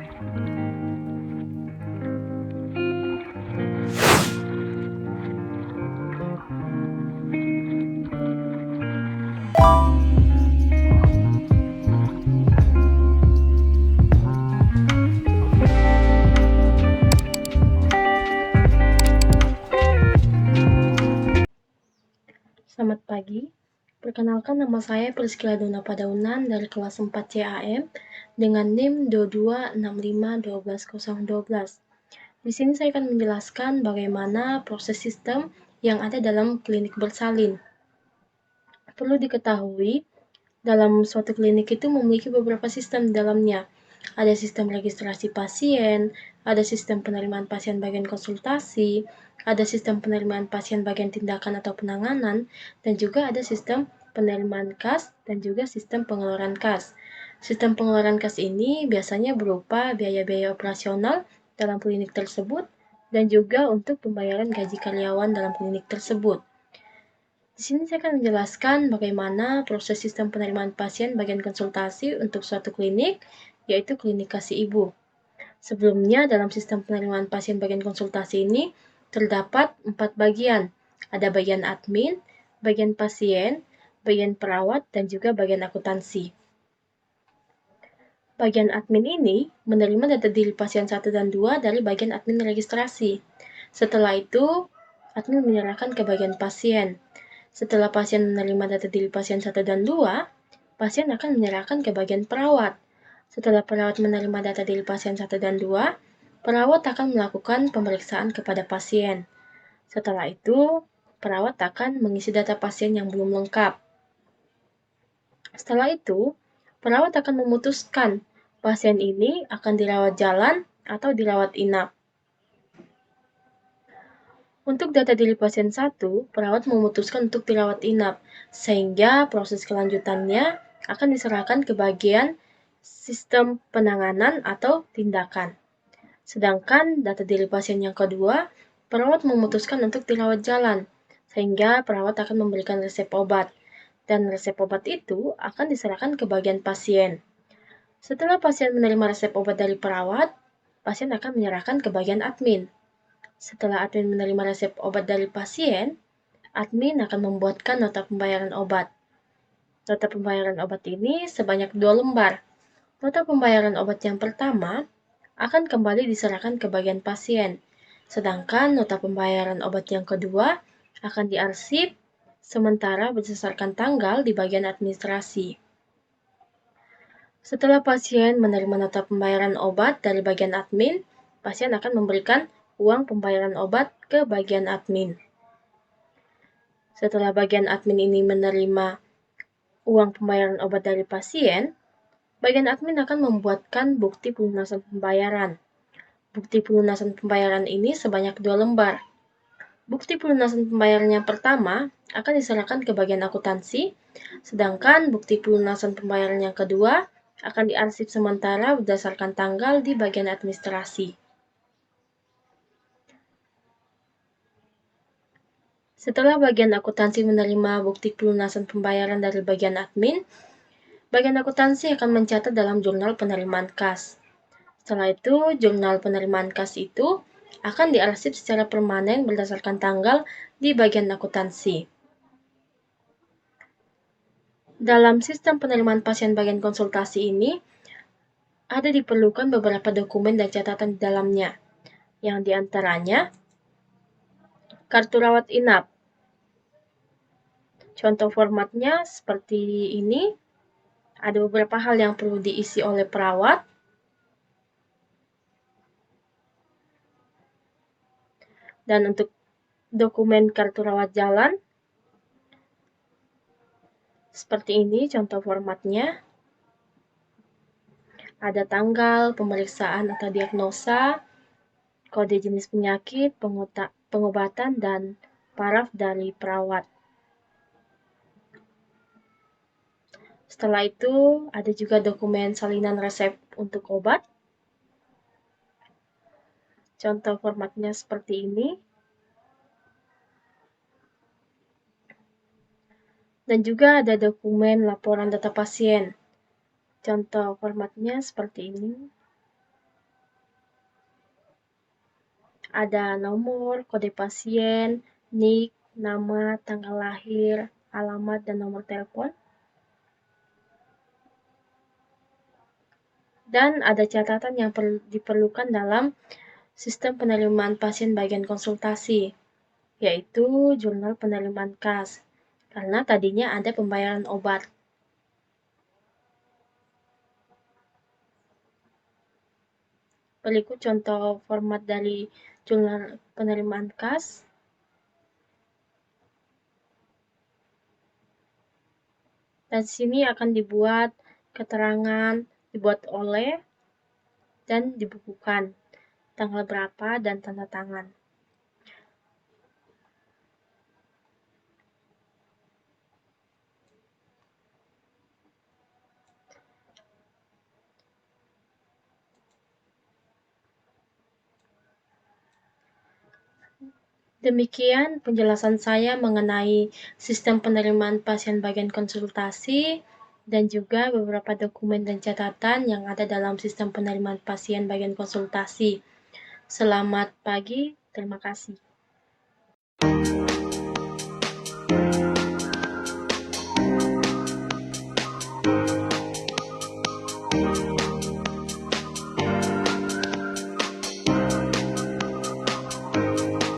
Selamat pagi, perkenalkan nama saya Priscila Dona Padaunan dari kelas 4 CAM dengan NIM 2265120012. Di sini saya akan menjelaskan bagaimana proses sistem yang ada dalam klinik bersalin. Perlu diketahui, dalam suatu klinik itu memiliki beberapa sistem di dalamnya. Ada sistem registrasi pasien, ada sistem penerimaan pasien bagian konsultasi, ada sistem penerimaan pasien bagian tindakan atau penanganan, dan juga ada sistem penerimaan kas dan juga sistem pengeluaran kas. Sistem pengeluaran kas ini biasanya berupa biaya-biaya operasional dalam klinik tersebut dan juga untuk pembayaran gaji karyawan dalam klinik tersebut. Di sini saya akan menjelaskan bagaimana proses sistem penerimaan pasien bagian konsultasi untuk suatu klinik, yaitu klinik Kasih Ibu. Sebelumnya, dalam sistem penerimaan pasien bagian konsultasi ini terdapat 4 bagian. Ada bagian admin, bagian pasien, bagian perawat, dan juga bagian akuntansi. Bagian admin ini menerima data diri pasien 1 dan 2 dari bagian admin registrasi. Setelah itu, admin menyerahkan ke bagian pasien. Setelah pasien menerima data diri pasien 1 dan 2, pasien akan menyerahkan ke bagian perawat. Setelah perawat menerima data diri pasien 1 dan 2, perawat akan melakukan pemeriksaan kepada pasien. Setelah itu, perawat akan mengisi data pasien yang belum lengkap. Setelah itu, perawat akan memutuskan pasien ini akan dirawat jalan atau dirawat inap. Untuk data diri pasien 1, perawat memutuskan untuk dirawat inap, sehingga proses kelanjutannya akan diserahkan ke bagian sistem penanganan atau tindakan. Sedangkan data diri pasien yang kedua, perawat memutuskan untuk dirawat jalan, sehingga perawat akan memberikan resep obat, dan resep obat itu akan diserahkan ke bagian pasien. Setelah pasien menerima resep obat dari perawat, pasien akan menyerahkan ke bagian admin. Setelah admin menerima resep obat dari pasien, admin akan membuatkan nota pembayaran obat. Nota pembayaran obat ini sebanyak 2 lembar. Nota pembayaran obat yang pertama akan kembali diserahkan ke bagian pasien, sedangkan nota pembayaran obat yang kedua akan diarsip sementara berdasarkan tanggal di bagian administrasi. Setelah pasien menerima nota pembayaran obat dari bagian admin, pasien akan memberikan uang pembayaran obat ke bagian admin. Setelah bagian admin ini menerima uang pembayaran obat dari pasien, bagian admin akan membuatkan bukti pelunasan pembayaran. Bukti pelunasan pembayaran ini sebanyak 2 lembar. Bukti pelunasan pembayaran yang pertama akan diserahkan ke bagian akuntansi, sedangkan bukti pelunasan pembayaran yang kedua akan diarsip sementara berdasarkan tanggal di bagian administrasi. Setelah bagian akuntansi menerima bukti pelunasan pembayaran dari bagian admin, bagian akuntansi akan mencatat dalam jurnal penerimaan kas. Setelah itu, jurnal penerimaan kas itu akan diarsip secara permanen berdasarkan tanggal di bagian akuntansi. Dalam sistem penerimaan pasien bagian konsultasi ini, ada diperlukan beberapa dokumen dan catatan di dalamnya, yang diantaranya kartu rawat inap. Contoh formatnya seperti ini. Ada beberapa hal yang perlu diisi oleh perawat. Dan untuk dokumen kartu rawat jalan, seperti ini contoh formatnya. Ada tanggal, pemeriksaan atau diagnosa, kode jenis penyakit, pengobatan, dan paraf dari perawat. Setelah itu, ada juga dokumen salinan resep untuk obat. Contoh formatnya seperti ini. Dan juga ada dokumen laporan data pasien. Contoh formatnya seperti ini. Ada nomor, kode pasien, NIK, nama, tanggal lahir, alamat, dan nomor telepon. Dan ada catatan yang diperlukan dalam sistem penerimaan pasien bagian konsultasi, yaitu jurnal penerimaan kas, karena tadinya ada pembayaran obat. Berikut contoh format dari jurnal penerimaan kas. Dan sini akan dibuat keterangan, dibuat oleh, dan dibukukan tanggal berapa dan tanda tangan. Demikian penjelasan saya mengenai sistem penerimaan pasien bagian konsultasi dan juga beberapa dokumen dan catatan yang ada dalam sistem penerimaan pasien bagian konsultasi. Selamat pagi, terima kasih.